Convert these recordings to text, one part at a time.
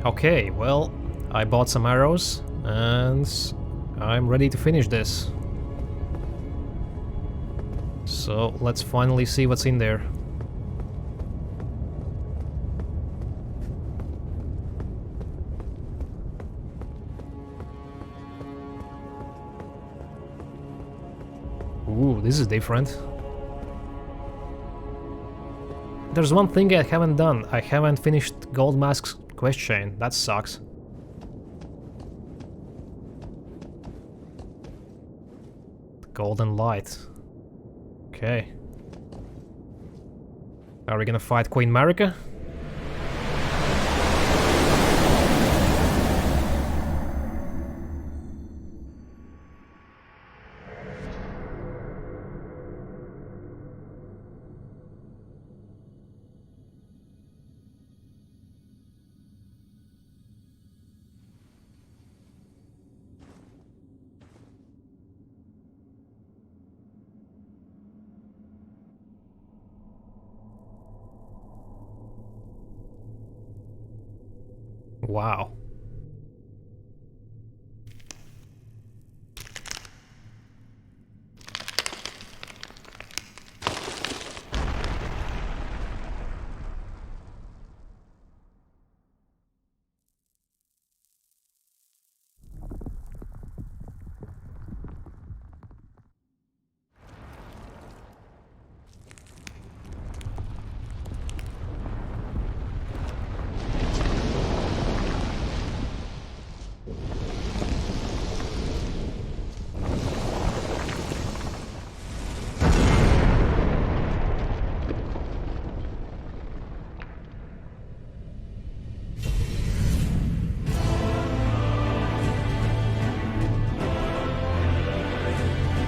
Okay, well, I bought some arrows and I'm ready to finish this. So let's finally see what's in there. Ooh, this is different. There's one thing I haven't done. I haven't finished Gold Mask's quest chain. That sucks. Golden light. Okay. Are we gonna fight Queen Marika? Wow.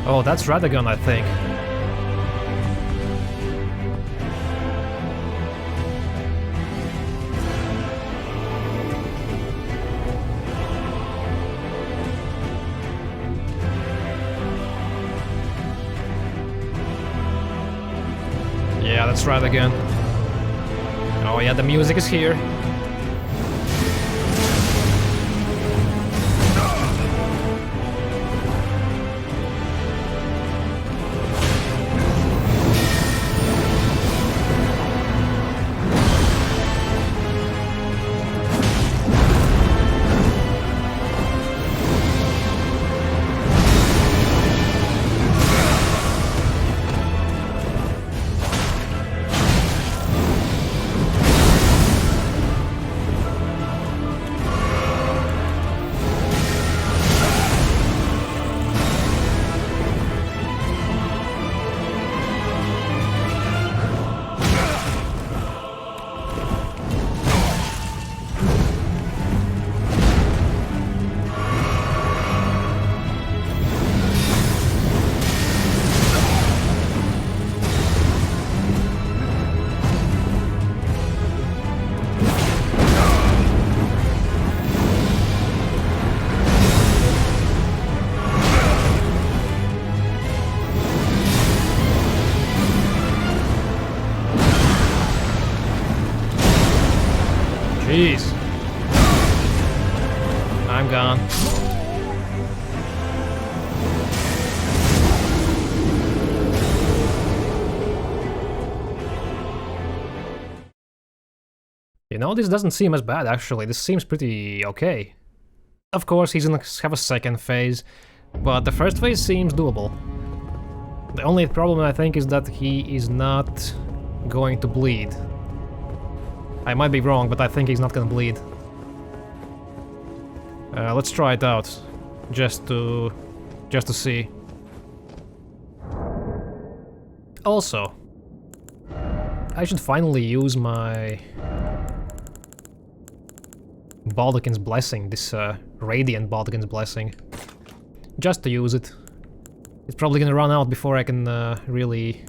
Oh, that's Radagon, I think. Yeah, that's Radagon. Oh yeah, the music is here. Jeez. I'm gone. You know, this doesn't seem as bad actually. This seems pretty okay. Of course, he's gonna have a second phase, but the first phase seems doable. The only problem I think is that he is not going to bleed. I might be wrong, but I think he's not gonna bleed. Let's try it out, just to see. Also, I should finally use my Baldachin's Blessing, this Radiant Baldachin's Blessing, just to use it. It's probably gonna run out before I can really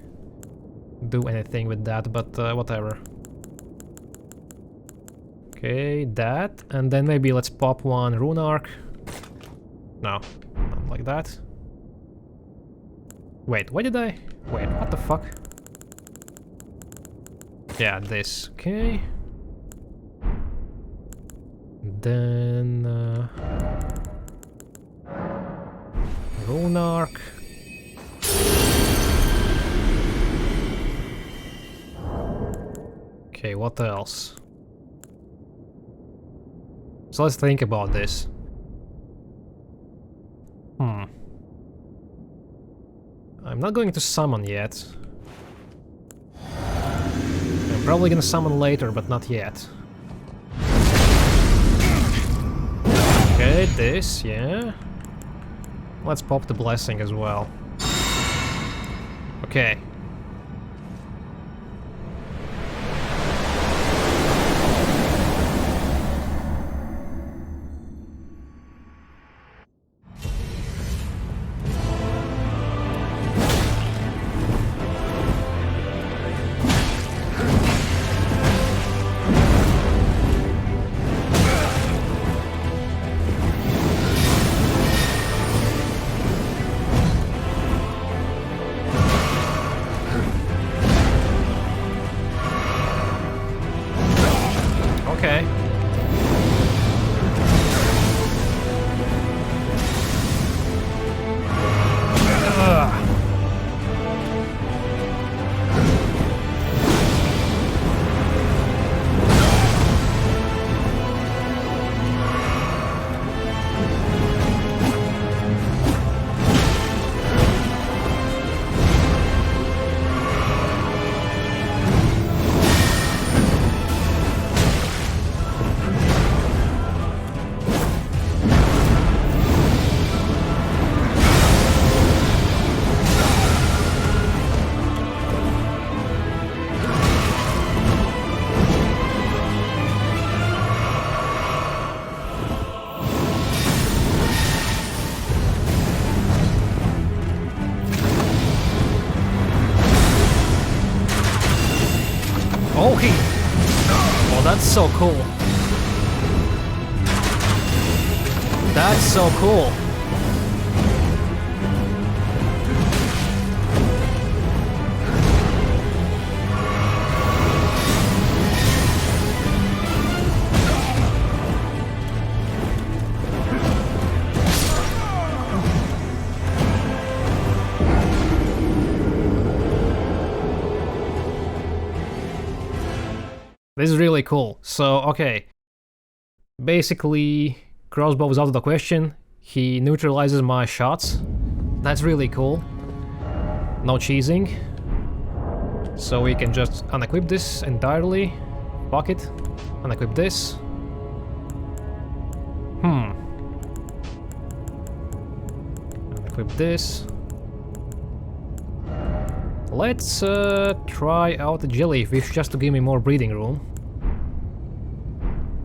do anything with that, but whatever. Okay, that, and then maybe let's pop one Rune Arc. No, not like that. Wait, why did I... Wait, what the fuck? Yeah, this, okay. then Rune Arc. Okay, what else? So let's think about this. I'm not going to summon yet. I'm probably gonna summon later, but not yet. Okay, this, yeah. Let's pop the blessing as well. Okay. Okay. Oh, that's so cool. That's so cool. This is really cool. So, okay. Basically, crossbow is out of the question. He neutralizes my shots. That's really cool. No cheesing. So we can just unequip this entirely. Fuck it. Unequip this. Unequip this. Let's try out the jellyfish just to give me more breathing room.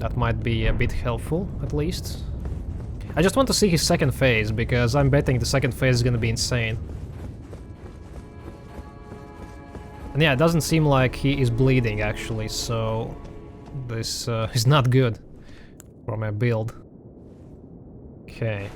That might be a bit helpful, at least. I just want to see his second phase, because I'm betting the second phase is gonna be insane. And yeah, it doesn't seem like he is bleeding, actually, so... this is not good for my build. Okay.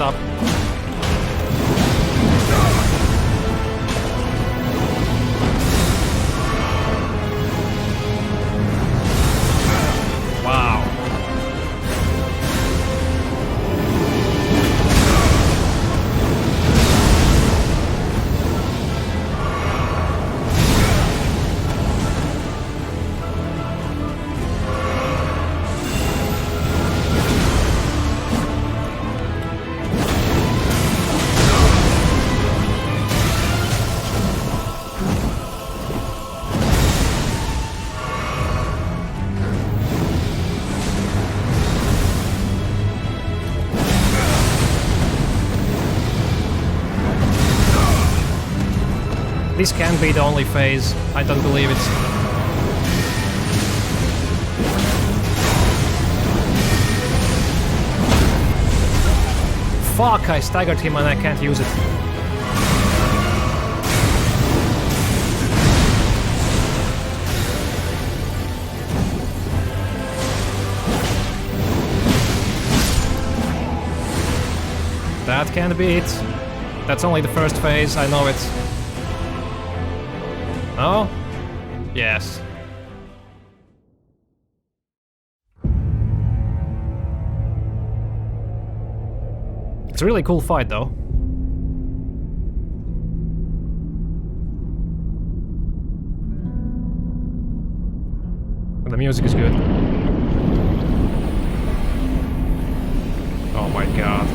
Up. Wow. This can't be the only phase. I don't believe it. Fuck, I staggered him and I can't use it. That can't be it. That's only the first phase, I know it. Oh? Yes. It's a really cool fight, though. And the music is good. Oh my god.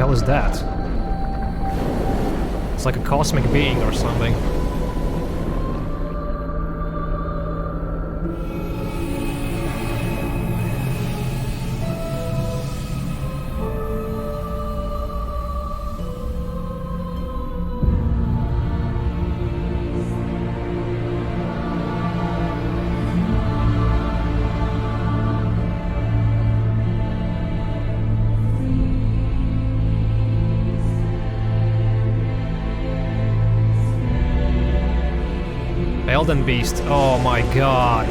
What is that? It's like a cosmic being or something. Elden Beast, oh my god.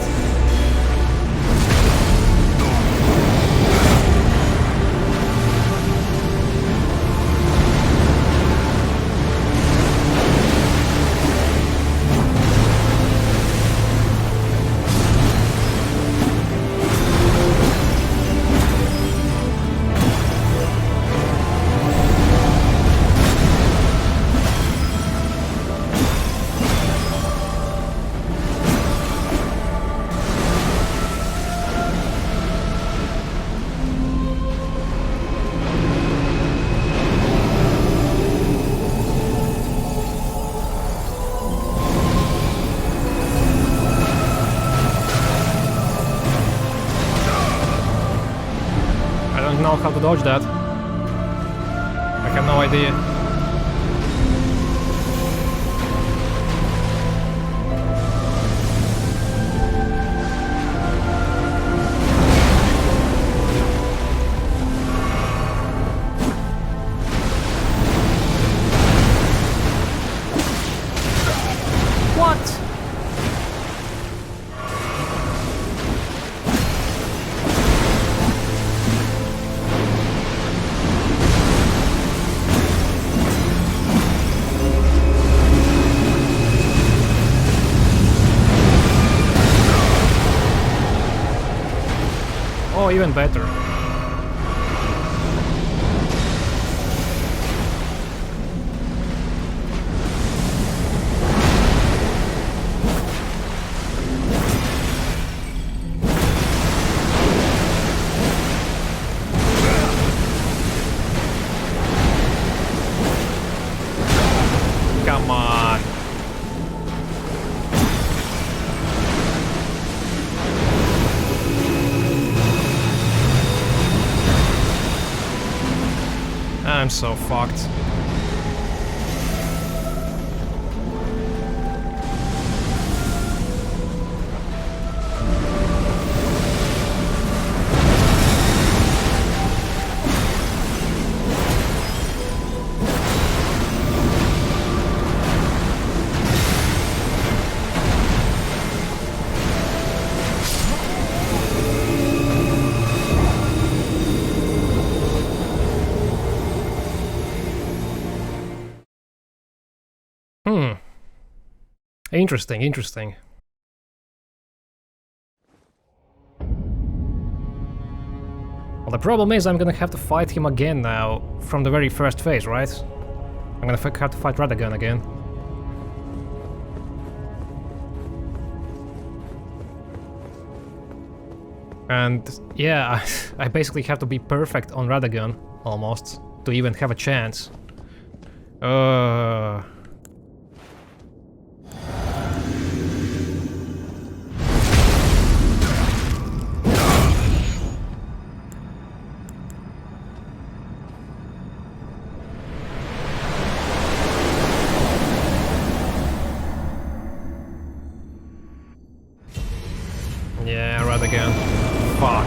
How to dodge that. I have no idea. What? Oh, even better. Come on. I'm so fucked. Interesting, interesting. Well, the problem is I'm gonna have to fight him again now, from the very first phase, right? I'm gonna have to fight Radagon again. And yeah, I basically have to be perfect on Radagon, almost, to even have a chance. Yeah, Radagon. Fuck.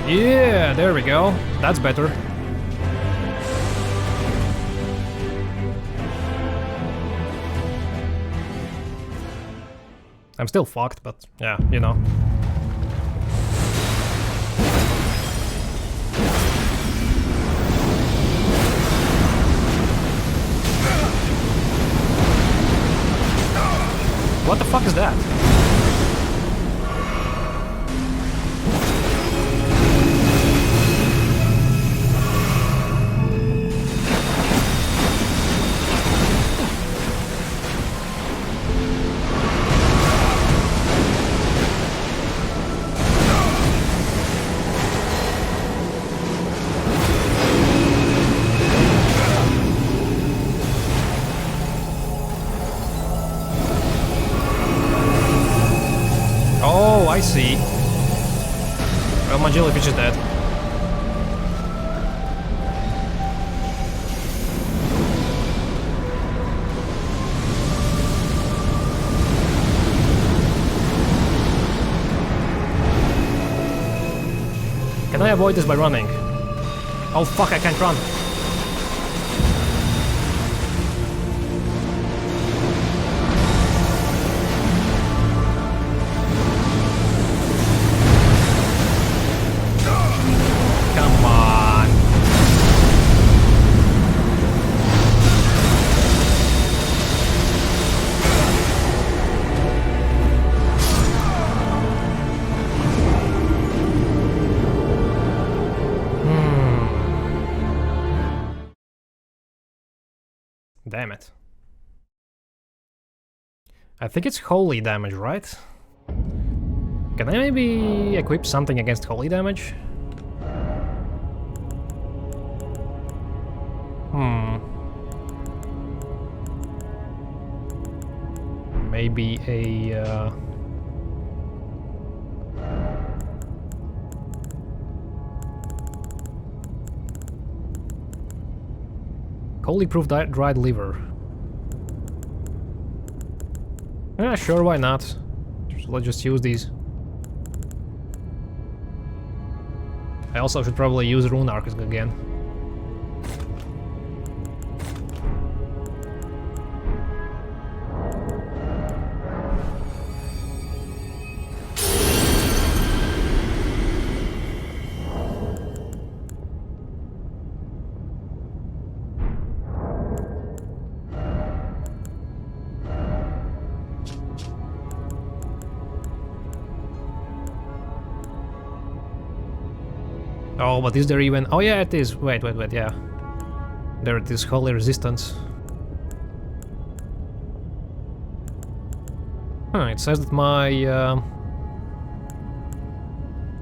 Yeah, there we go. That's better. I'm still fucked, but yeah, you know. What the fuck is that? Oh, I see. Well, my jellyfish is dead. Can I avoid this by running? Oh fuck, I can't run. Come on. Damn it. I think it's holy damage, right? Can I maybe equip something against holy damage? Maybe a... Holy proof dried liver. Yeah, sure, why not? So let's just use these. I also should probably use Rune Arcs again. Oh, but is there even... Oh yeah, it is. Wait, yeah. There it is, Holy Resistance. Huh, it says that my...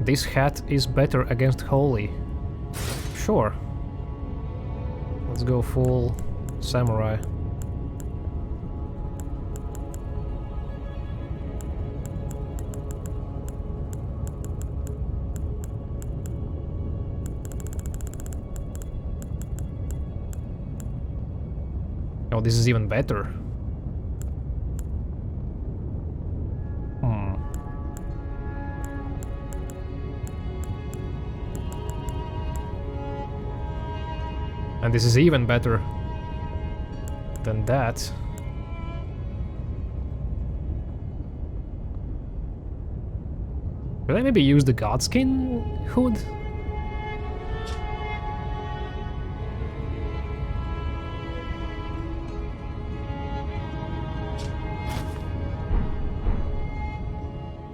this hat is better against Holy. Sure. Let's go full Samurai. Oh, this is even better. And this is even better than that. Should I maybe use the Godskin hood?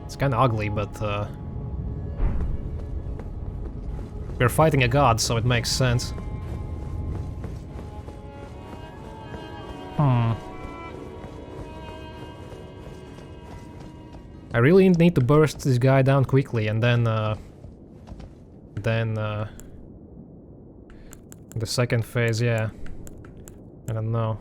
It's kinda ugly, but we're fighting a god, so it makes sense. I really need to burst this guy down quickly, and then the second phase, yeah. I don't know.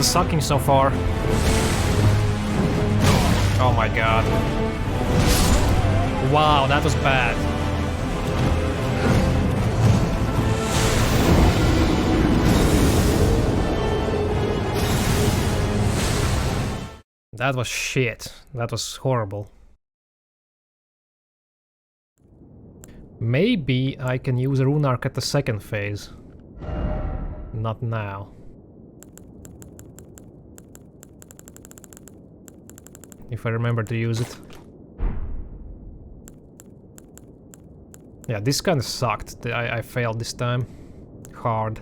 Sucking so far. Oh my god. Wow, that was bad. That was shit. That was horrible. Maybe I can use a Rune Arc at the second phase. Not now. If I remember to use it. Yeah, this kind of sucked. I failed this time. Hard.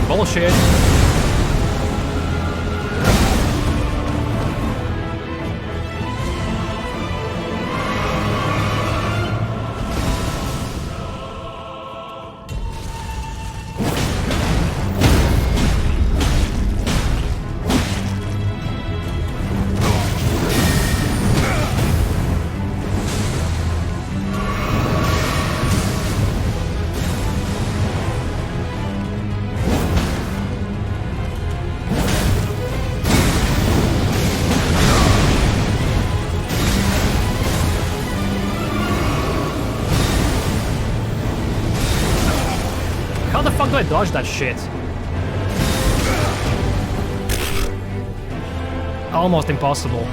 Bullshit. How do I dodge that shit? almost impossible.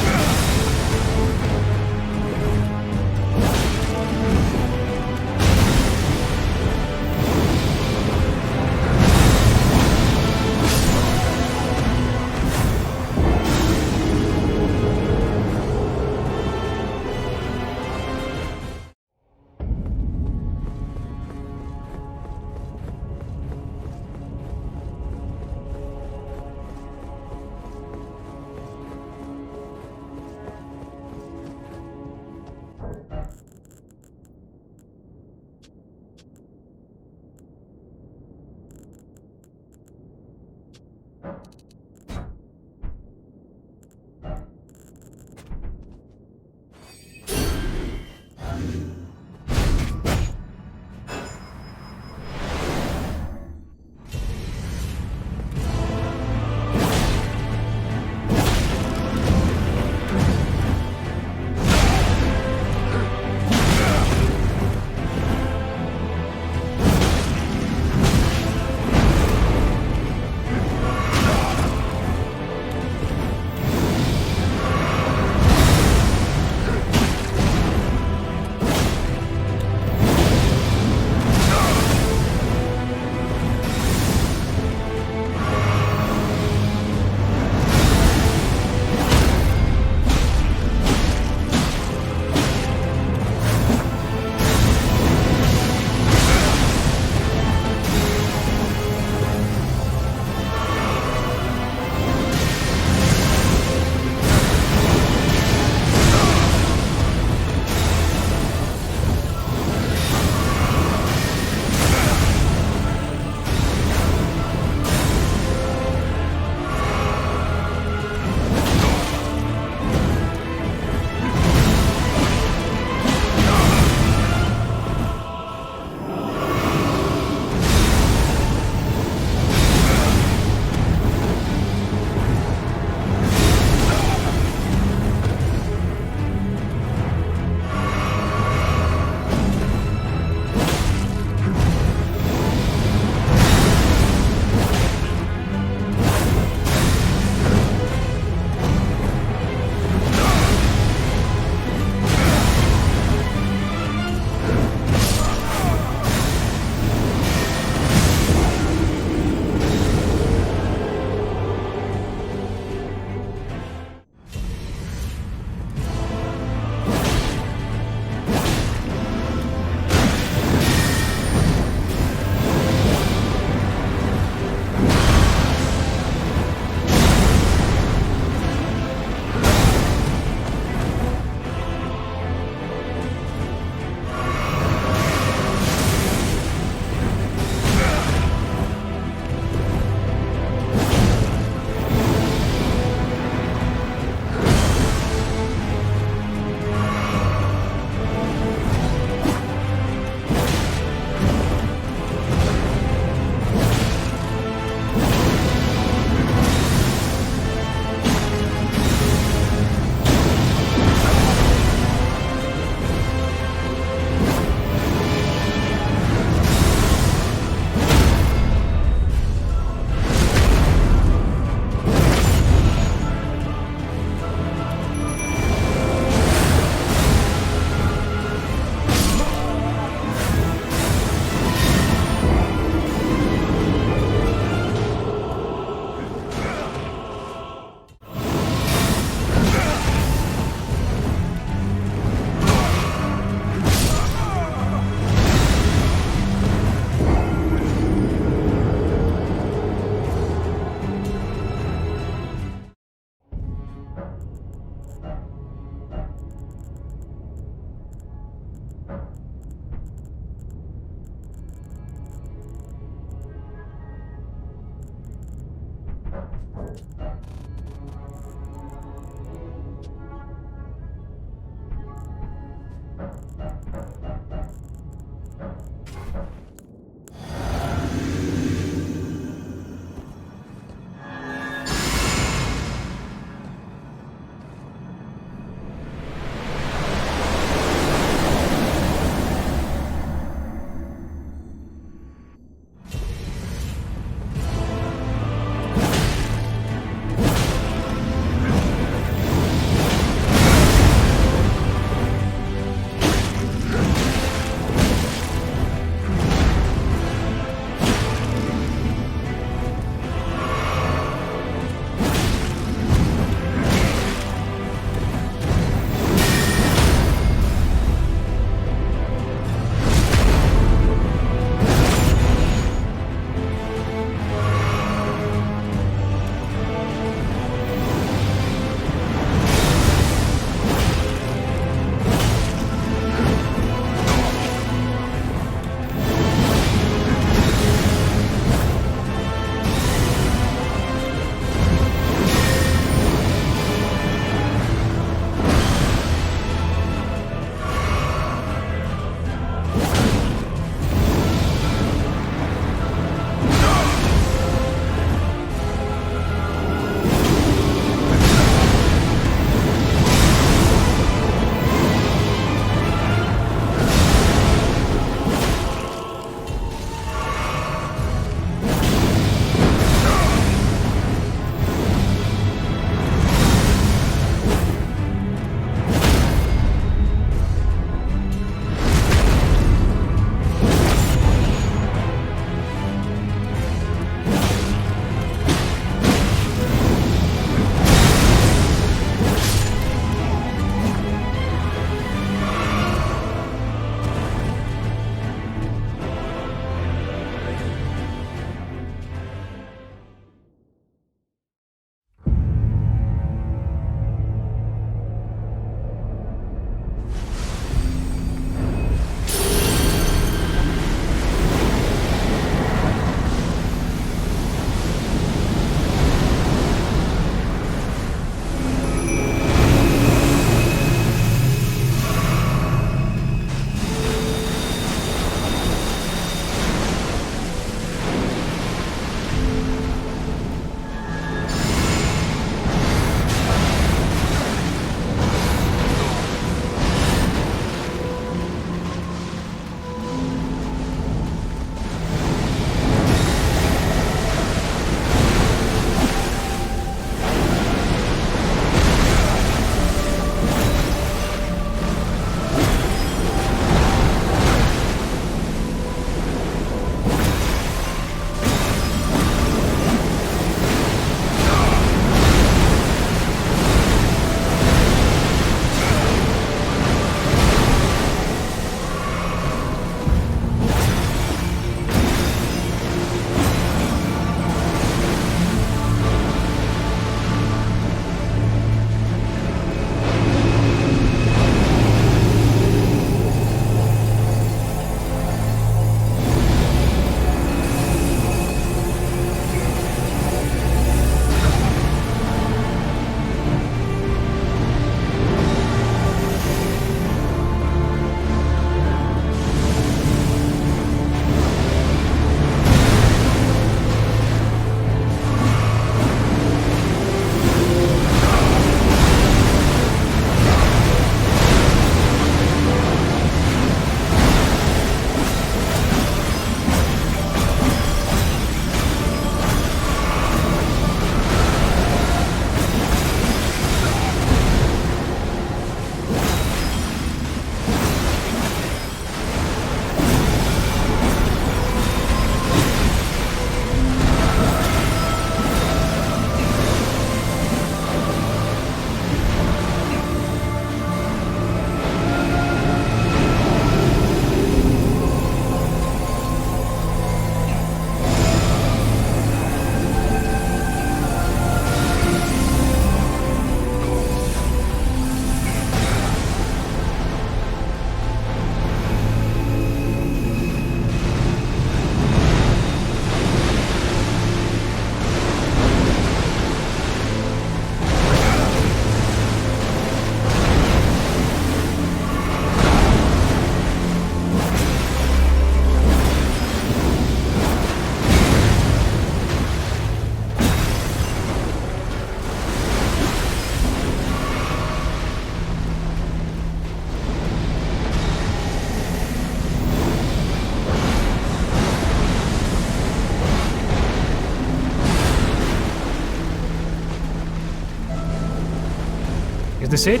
Is this it?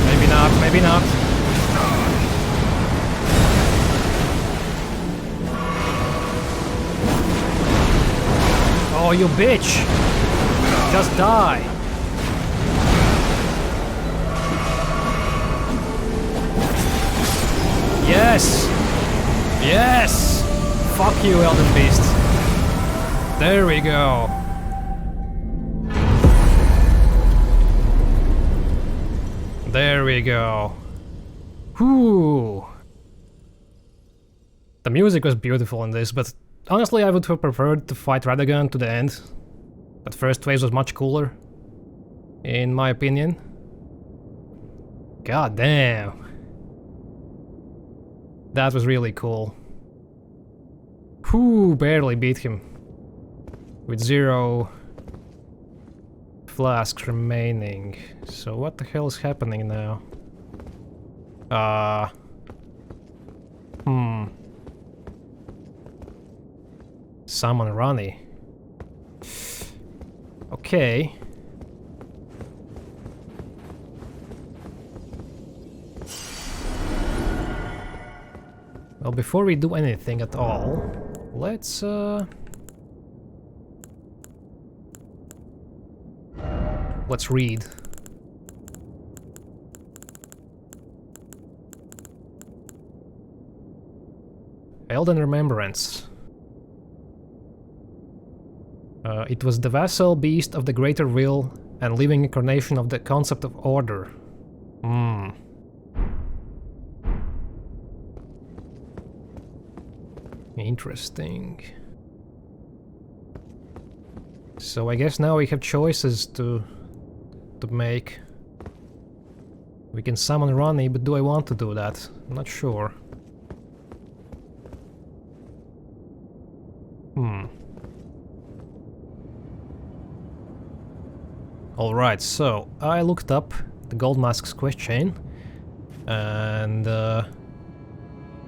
Maybe not, maybe not. Oh, you bitch! Just die! Yes! Yes! Fuck you, Elden Beast. There we go. There we go. Whew. The music was beautiful in this, but honestly I would have preferred to fight Radagon to the end. That first phase was much cooler, in my opinion. God damn. That was really cool. Whew, barely beat him. With 0 flasks remaining. So what the hell is happening now? Summon Ronnie. Okay. Well, before we do anything at all, let's read. Elden Remembrance. It was the vassal beast of the greater will and living incarnation of the concept of order. Interesting. So I guess now we have choices to make. We can summon Ronnie, but do I want to do that? I'm not sure. Alright, so I looked up the Gold Mask's quest chain, and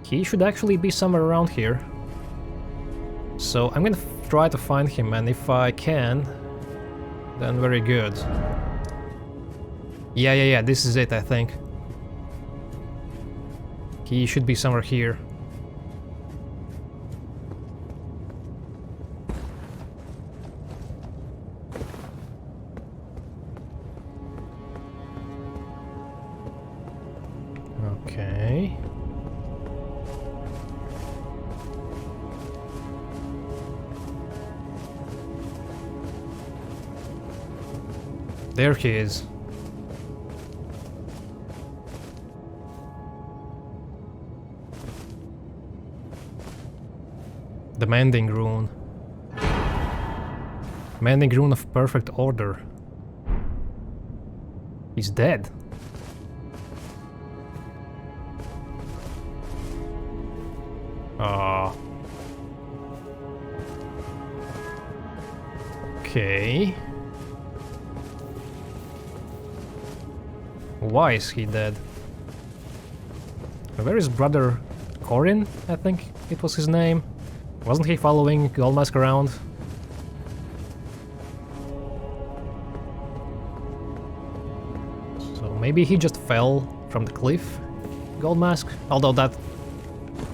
he should actually be somewhere around here. So I'm gonna try to find him, and if I can, then very good. Yeah, this is it, I think. He should be somewhere here. Okay. There he is. The Mending Rune. Mending Rune of Perfect Order. He's dead. Okay. Why is he dead? Where is brother Corin? I think it was his name. Wasn't he following Goldmask around? So maybe he just fell from the cliff, Goldmask? Although that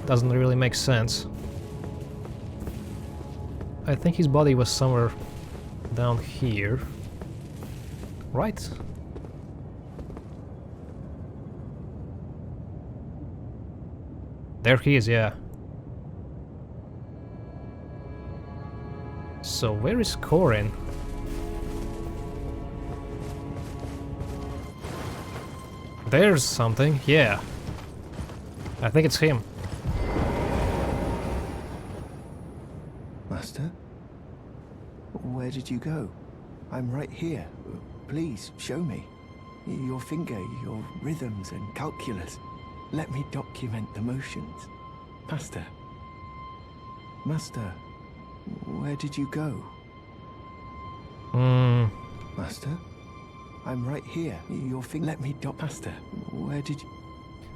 doesn't really make sense. I think his body was somewhere down here. Right? There he is, yeah. So where is Corin? There's something, yeah. I think it's him. Master? Where did you go? I'm right here. Please, show me. Your finger, your rhythms and calculus. Let me document the motions. Master. Master, where did you go? Master? I'm right here. Your finger. Let me Master, where did you...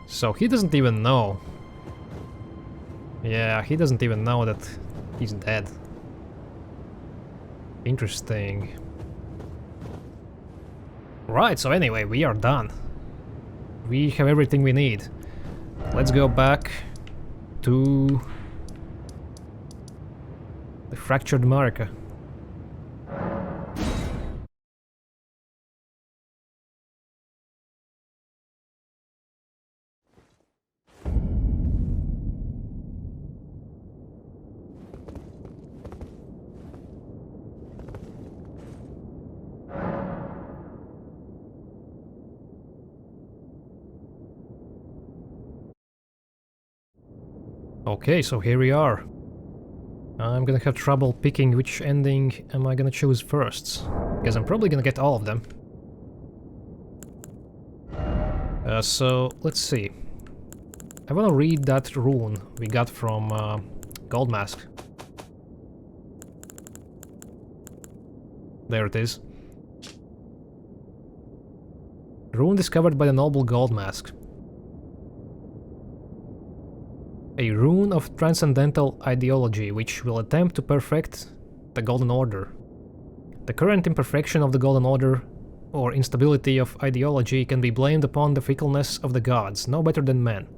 So he doesn't even know. Yeah, he doesn't even know that he's dead. Interesting. Right, so anyway, we are done. We have everything we need. Let's go back to the fractured Marika. Okay, so here we are. I'm gonna have trouble picking which ending am I gonna choose first, because I'm probably gonna get all of them. So, let's see. I wanna read that rune we got from Gold Mask. There it is. Rune discovered by the noble Gold Mask. A rune of transcendental ideology which will attempt to perfect the Golden Order. The current imperfection of the Golden Order or instability of ideology can be blamed upon the fickleness of the gods, no better than men.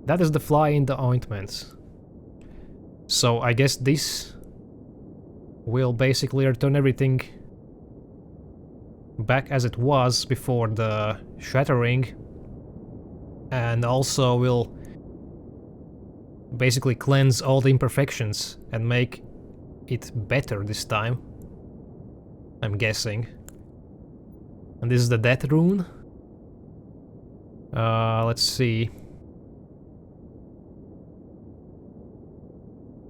That is the fly in the ointment. So I guess this will basically return everything back as it was before the Shattering, and also will basically cleanse all the imperfections and make it better this time, I'm guessing. And this is the Death Rune. Let's see.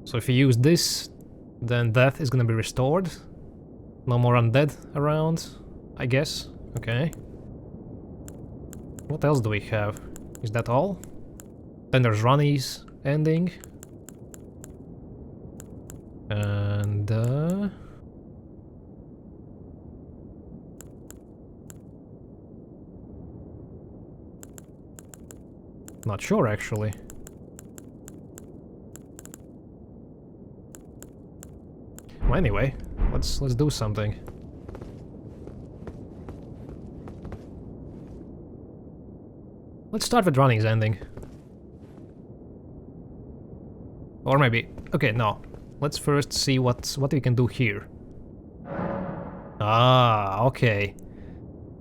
So if you use this, then death is gonna be restored. No more undead around, I guess. Okay. What else do we have? Is that all? Then there's Rani's ending. And not sure actually. Well, anyway, let's do something. Let's start with Rani's ending. Or maybe... okay, no. Let's first see what we can do here. Ah, okay.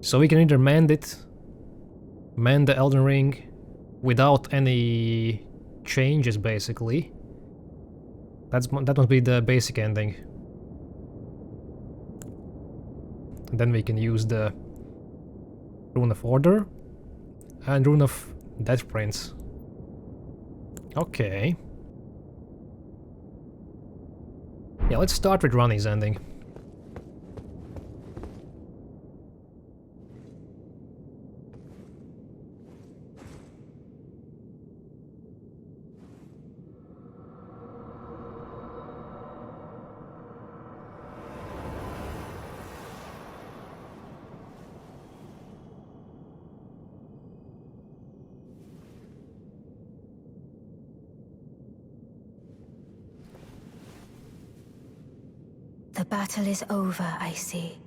So we can either mend it, mend the Elden Ring without any changes, basically. That must be the basic ending. And then we can use the Rune of Order and Rune of Death Prince. Okay. Yeah, let's start with Rani's ending. The battle is over, I see.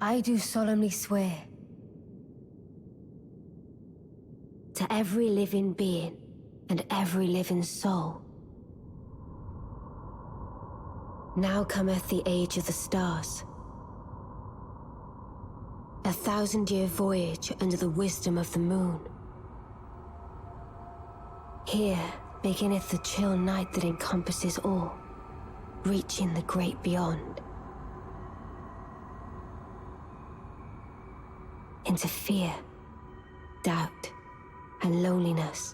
I do solemnly swear to every living being and every living soul. Now cometh the age of the stars. 1,000-year voyage under the wisdom of the moon. Here beginneth the chill night that encompasses all. reaching the great beyond. Into fear, doubt, and loneliness.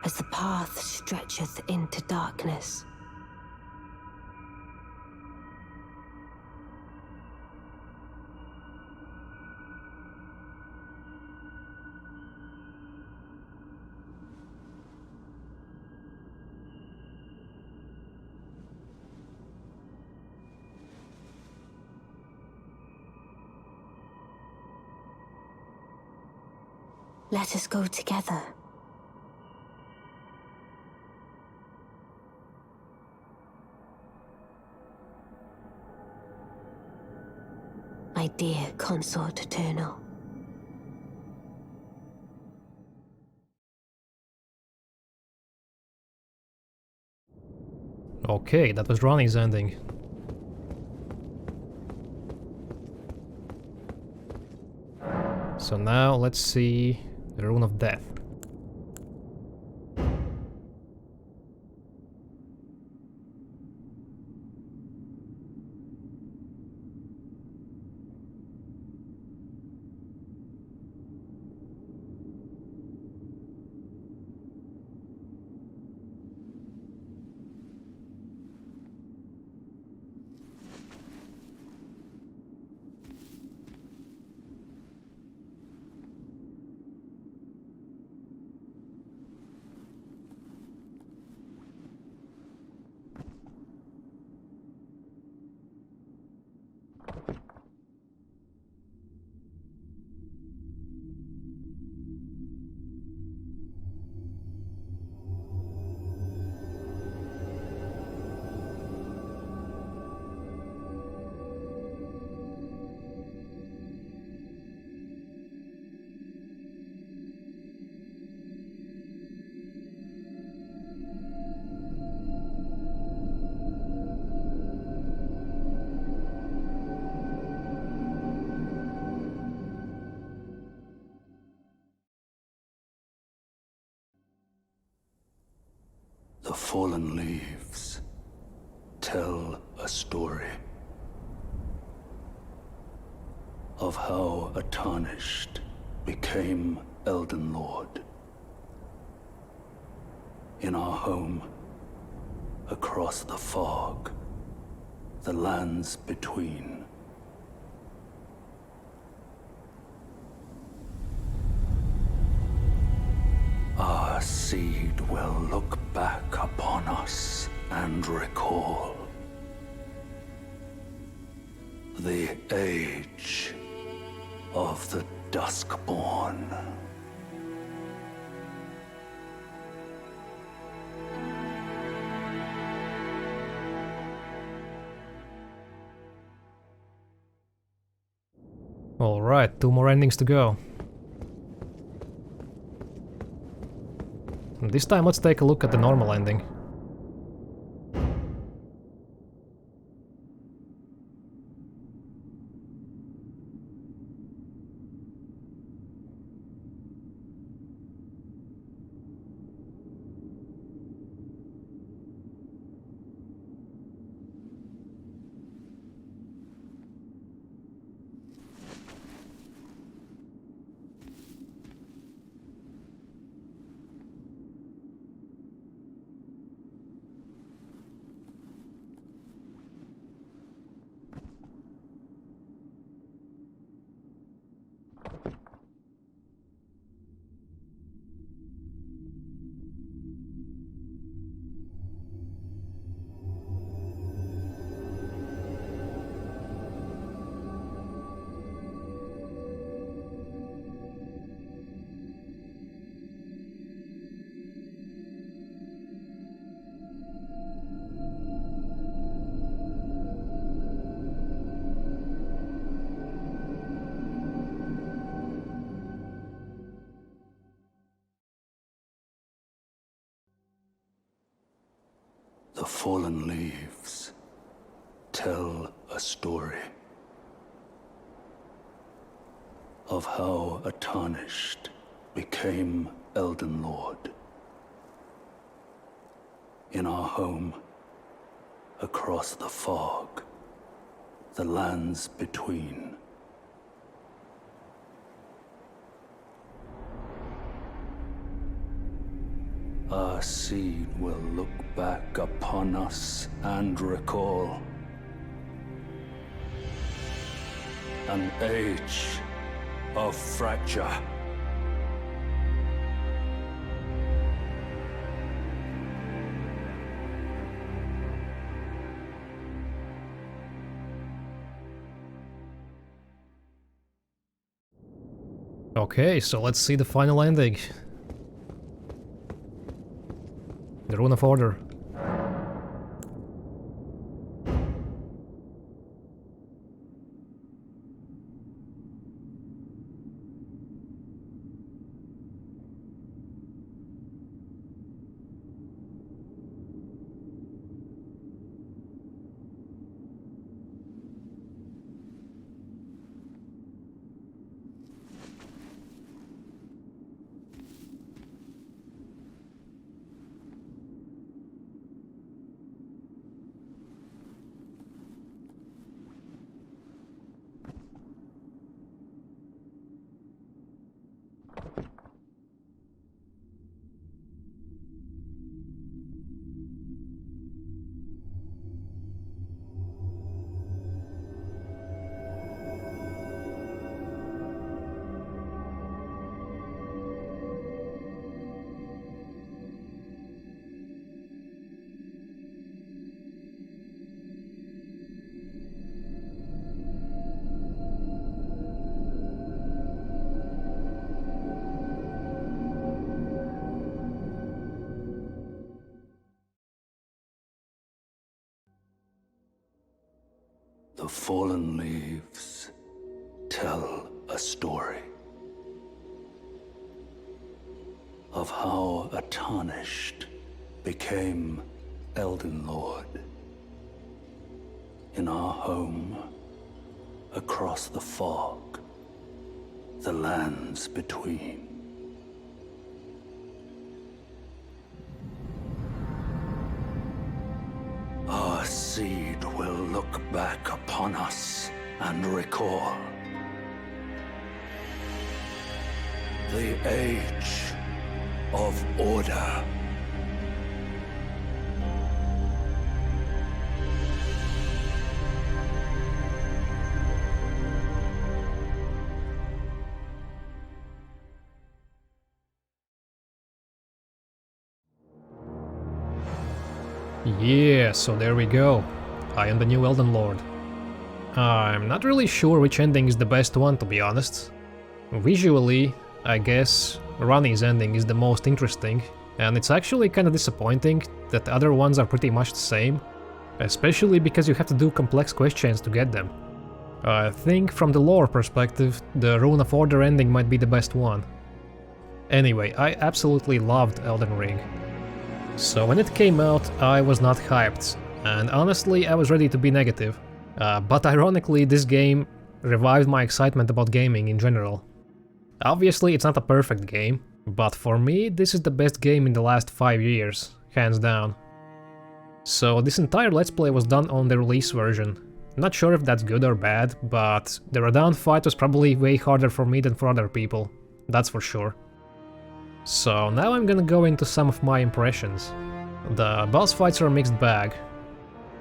As the path stretcheth into darkness. Let us go together. My dear consort eternal. Okay, that was Ronnie's ending. So now let's see the Rune of Death. The fallen leaves tell a story of how a Tarnished became Elden Lord. In our home, across the fog, the lands between. Our seed will look back upon us and recall the age of the Duskborn. Alright, 2 more endings to go. And this time let's take a look at the normal ending. The fallen leaves tell a story of how a Tarnished became Elden Lord. In our home, across the fog, the lands between. Our seed will look back upon us and recall an age of fracture. Okay, so let's see the final ending. The Rune of Order. The fallen leaves tell a story of how a Tarnished became Elden Lord. In our home, across the fog, the lands between. Our seed will look back upon us and recall the age of order. Yeah, so there we go. I am the new Elden Lord. I'm not really sure which ending is the best one, to be honest. Visually, I guess Ranni's ending is the most interesting, and it's actually kinda disappointing that the other ones are pretty much the same, especially because you have to do complex questions to get them. I think from the lore perspective, the Rune of Order ending might be the best one. Anyway, I absolutely loved Elden Ring. So when it came out, I was not hyped, and honestly I was ready to be negative. But ironically, this game revived my excitement about gaming in general. Obviously it's not a perfect game, but for me this is the best game in the last 5 years, hands down. So this entire Let's Play was done on the release version. Not sure if that's good or bad, but the Radagon fight was probably way harder for me than for other people, that's for sure. So now I'm gonna go into some of my impressions. The boss fights are a mixed bag.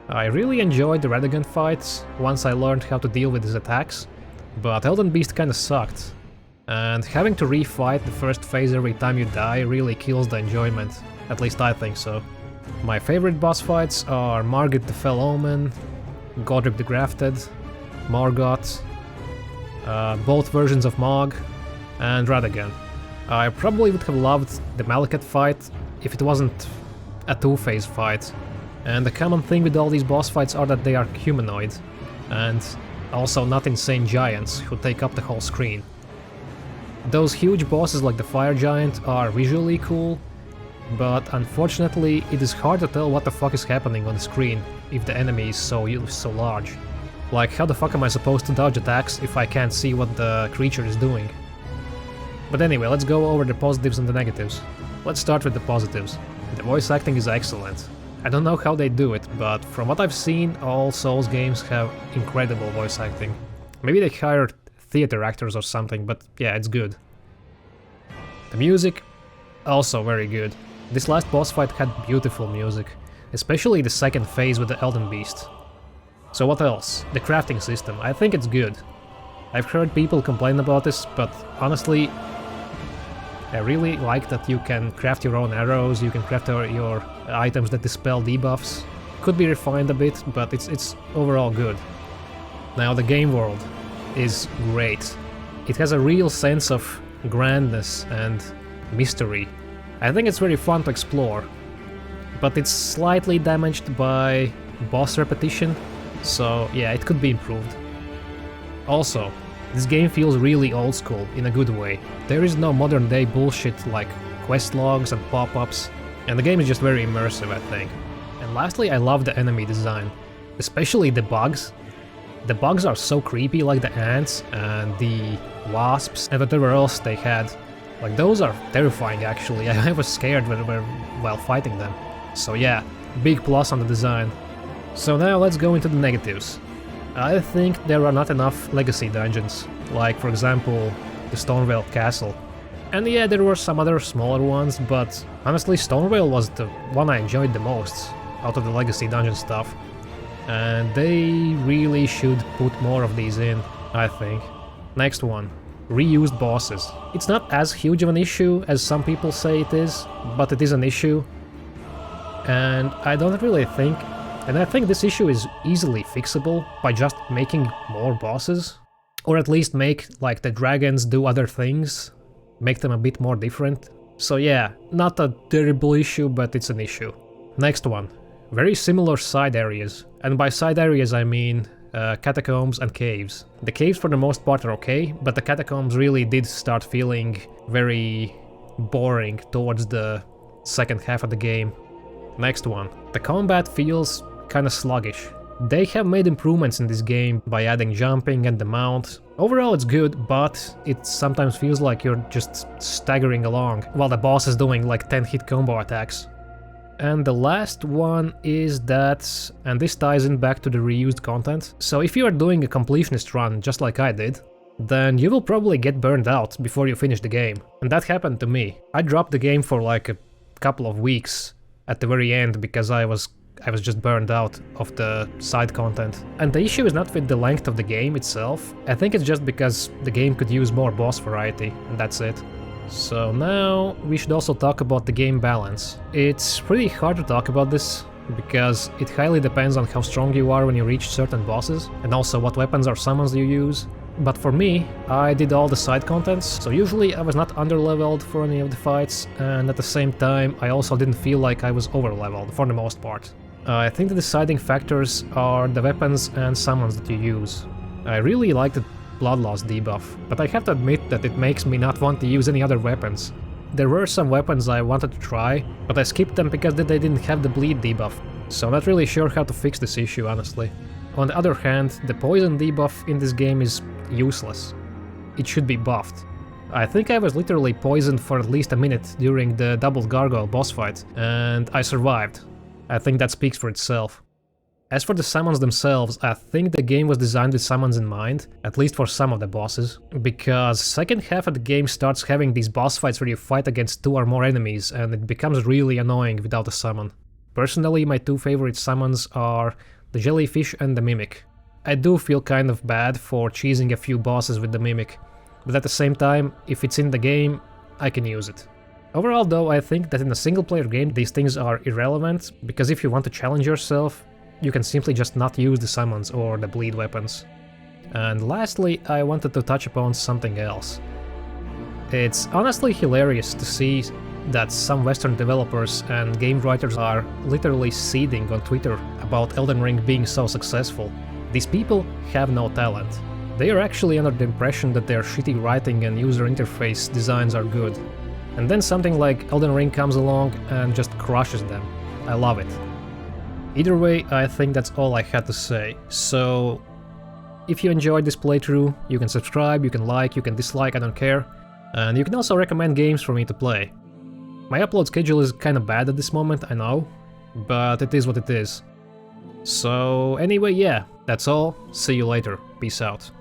I really enjoyed the Radagon fights once I learned how to deal with his attacks, but Elden Beast kinda sucked. And having to refight the first phase every time you die really kills the enjoyment, at least I think so. My favorite boss fights are Margit the Fell Omen, Godric the Grafted, Morgoth, both versions of Mog, and Radagon. I probably would have loved the Malekith fight if it wasn't a two-phase fight, and the common thing with all these boss fights are that they are humanoid, and also not insane giants who take up the whole screen. Those huge bosses like the Fire Giant are visually cool, but unfortunately it is hard to tell what the fuck is happening on the screen if the enemy is so large. Like, how the fuck am I supposed to dodge attacks if I can't see what the creature is doing? But anyway, let's go over the positives and the negatives. Let's start with the positives. The voice acting is excellent. I don't know how they do it, but from what I've seen, all Souls games have incredible voice acting. Maybe they hired theater actors or something, but yeah, it's good. The music, also very good. This last boss fight had beautiful music, especially the second phase with the Elden Beast. So what else? The crafting system, I think it's good. I've heard people complain about this, but honestly, I really like that you can craft your own arrows, you can craft your items that dispel debuffs. Could be refined a bit, but it's overall good. Now the game world is great. It has a real sense of grandness and mystery. I think it's very fun to explore, but it's slightly damaged by boss repetition, so yeah, it could be improved. Also, this game feels really old school in a good way. There is no modern day bullshit like quest logs and pop-ups, and the game is just very immersive, I think. And lastly, I love the enemy design, especially the bugs. The bugs are so creepy, like the ants and the wasps and whatever else they had. Like, those are terrifying actually. I was scared while fighting them. So yeah, big plus on the design. So now let's go into the negatives. I think there are not enough legacy dungeons, like for example the Stonevale Castle. And yeah, there were some other smaller ones, but honestly Stonevale was the one I enjoyed the most out of the legacy dungeon stuff. And they really should put more of these in, I think. Next one. Reused bosses. It's not as huge of an issue as some people say it is, but it is an issue. And I don't really think... And I think this issue is easily fixable by just making more bosses. Or at least make, like, the dragons do other things. Make them a bit more different. So yeah, not a terrible issue, but it's an issue. Next one. Very similar side areas. And by side areas I mean catacombs and caves. The caves for the most part are okay, but the catacombs really did start feeling very boring towards the second half of the game. Next one. The combat feels kinda sluggish. They have made improvements in this game by adding jumping and the mount. Overall it's good, but it sometimes feels like you're just staggering along while the boss is doing like 10-hit combo attacks. And the last one is that, and this ties in back to the reused content, so if you are doing a completionist run just like I did, then you will probably get burned out before you finish the game. And that happened to me. I dropped the game for like a couple of weeks at the very end because I was just burned out of the side content. And the issue is not with the length of the game itself, I think it's just because the game could use more boss variety, and that's it. So now we should also talk about the game balance. It's pretty hard to talk about this, because it highly depends on how strong you are when you reach certain bosses, and also what weapons or summons you use. But for me, I did all the side contents, so usually I was not underleveled for any of the fights, and at the same time I also didn't feel like I was overleveled for the most part. I think the deciding factors are the weapons and summons that you use. I really like the blood loss debuff, but I have to admit that it makes me not want to use any other weapons. There were some weapons I wanted to try, but I skipped them because they didn't have the bleed debuff, so I'm not really sure how to fix this issue, honestly. On the other hand, the poison debuff in this game is useless. It should be buffed. I think I was literally poisoned for at least a minute during the double gargoyle boss fight, and I survived. I think that speaks for itself. As for the summons themselves, I think the game was designed with summons in mind, at least for some of the bosses, because second half of the game starts having these boss fights where you fight against 2 or more enemies, and it becomes really annoying without a summon. Personally, my 2 favorite summons are the jellyfish and the mimic. I do feel kind of bad for cheesing a few bosses with the mimic, but at the same time, if it's in the game, I can use it. Overall though, I think that in a single player game these things are irrelevant, because if you want to challenge yourself, you can simply just not use the summons or the bleed weapons. And lastly, I wanted to touch upon something else. It's honestly hilarious to see that some Western developers and game writers are literally seething on Twitter about Elden Ring being so successful. These people have no talent. They are actually under the impression that their shitty writing and user interface designs are good. And then something like Elden Ring comes along and just crushes them. I love it. Either way, I think that's all I had to say. So, if you enjoyed this playthrough, you can subscribe, you can like, you can dislike, I don't care. And you can also recommend games for me to play. My upload schedule is kinda bad at this moment, I know, but it is what it is. So anyway, yeah, that's all. See you later. Peace out.